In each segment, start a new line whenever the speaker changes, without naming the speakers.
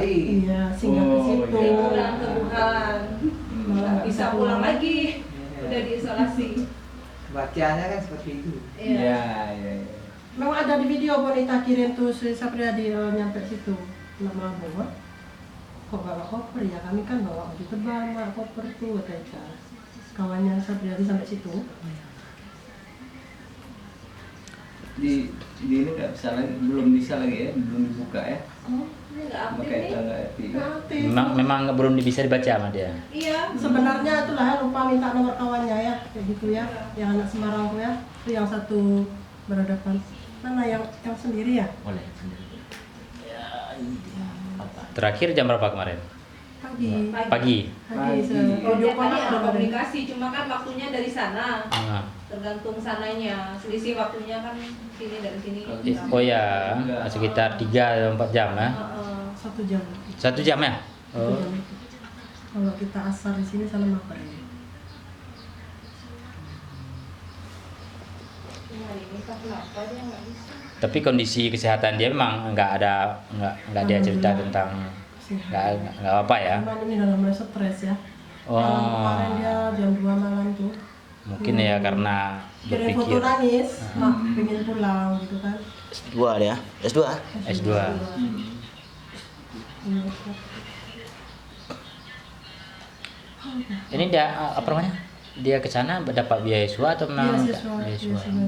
baik.
Iya, singgah ke situ.
iya.
pulang ke Wuhan,
Malah nggak
bisa pulang lagi, udah diisolasi.
Bacaannya kan seperti itu.
Iya, iya.
Memang ada di video Bonita kirim tuh si Sapriadi nyampe situ. Nama bawa. Kok bawa koper ya? Kami kan bawa baju tebal, bawa koper tuh kata Ika. Kawannya Sapriadi sampai situ.
Di ini nggak bisa lagi, belum bisa lagi ya, belum dibuka ya.
Oh, ini nggak aktif
Makanya
nih.
kita nggak aktif.
Nanti.
Memang belum bisa dibaca sama dia.
Iya.
Sebenarnya itulah lupa minta nomor kawannya ya, kayak gitu ya. Yang anak Semarang tuh ya. Itu yang satu berhadapan. Mana yang sendiri ya?
Boleh sendiri. Terakhir jam berapa kemarin?
Pagi.
Pagi.
Pagi.
Kalau
Video
tiap
call
hari ada
ada
komunikasi, cuma kan waktunya dari sana,
Ah.
tergantung sananya. Selisih waktunya kan sini dari sini.
Oh ya, sekitar 3-4 jam ya.
Heeh.
1 jam.
1 jam ya?
1
Oh.
jam. Kalau kita asar di sini sana maghrib.
Cuma hari ini kan kenapa dia nggak bisa?
Tapi kondisi kesehatan dia memang nggak dia cerita tentang nggak apa ya.
Cuman ini dalam mulai stres ya.
Oh.
Kemarin dia jam 2 malam tuh.
Mungkin ya karena
Kirim foto
berpikir
nangis, mak pengen pulang gitu kan.
S2 dia. S2.
S2.
Iya.
Ini dia apa namanya? Dia ke sana dapat beasiswa atau memang
Beasiswa dari
Beasiswa
sana,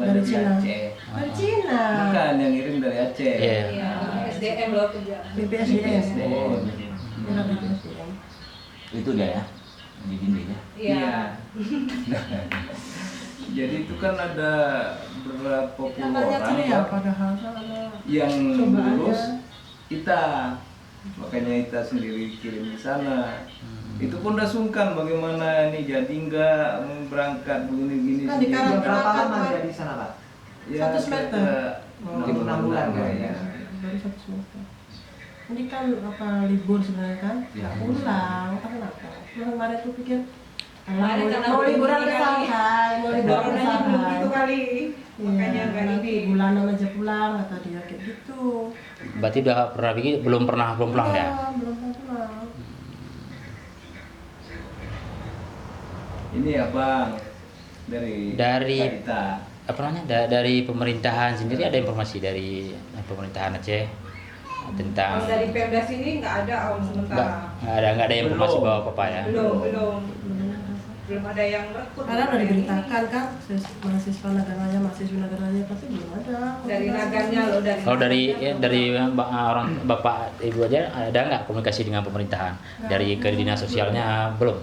dari
dari
Cina.
Aceh.
Dari Cina.
Bukan yang ngirim dari Aceh.
Iya.
Iya, SDM loh kerja.
BPSDM.
Oh,
Iya, BPSDM.
Itu dia ya. Di dindingnya.
Iya.
Jadi itu kan ada berapa puluh
Katanya
orang
ceria
Pak,
padahal karena
yang
cobaannya.
lulus kita, makanya kita sendiri kirim di sana. Itu pun udah sungkan bagaimana ini jadi nggak mau berangkat begini-gini.
Kan di
sendiri.
karantina
Berapa
kan,
lama
Pak?
dia di sana, Pak?
Ya,
1 semester.
Mungkin 6 bulan kayaknya.
Baru 1 semester. Ini kan apa libur sebenarnya kan?
Ya.
Pulang, kenapa? Kemarin tuh pikir
Kemarin karena
mau liburan
begini
ke
kali.
Shanghai, mau liburan ke
Coronanya belum
Shanghai.
gitu kali, makanya nggak
nanti
ini.
bulanan aja pulang kata dia kayak gitu.
Berarti udah pernah bikin belum pulang ya?
Belum pernah pulang.
Ini abang dari kita.
Apa namanya? Dari pemerintahan sendiri ada informasi dari pemerintahan Aceh tentang
Kalau dari Pemda sini nggak ada om sementara.
nggak ada informasi
Belum.
bahwa apa ya?
Belum ada yang merekrut.
Karena udah diberitakan kan mahasiswa nagaranya pasti belum ada.
Dari nagarnya loh dari.
Kalau dari orang bapak ibu aja ada nggak komunikasi dengan pemerintahan dari ke dinas sosialnya belum?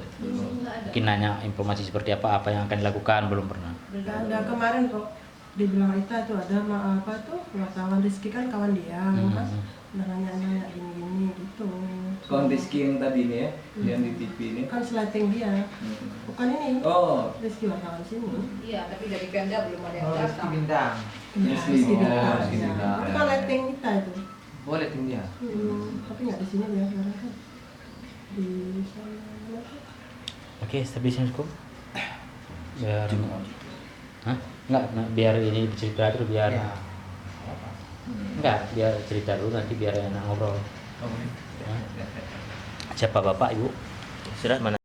Mungkin nanya informasi seperti apa yang akan dilakukan belum pernah.
Nggak ada kemarin kok dibilang Ita tuh ada apa tuh wartawan Rizky kan kawan dia kan. Udah nanya gini gitu.
Kawan Rizky yang tadi ini ya, yang di TV ini.
Kan slating dia. Bukan ini.
Oh,
Rizky wartawan sini.
Iya, tapi dari Pemda belum ada yang
Oh, Rizky
datang.
Bintang.
Rizky
Rizky
Bintang.
Bintang.
Rizky
Ya.
Bintang.
Itu kan lighting kita itu.
Boleh tim dia.
Tapi nggak di sini dia sekarang kan. Di sana.
Oke, stabilisasi hukum. Biar Hah? Enggak, biar ini cerita dulu biar enggak, biar cerita dulu nanti biar enak ngobrol. Hah? Siapa bapak ibu? Sudah mana?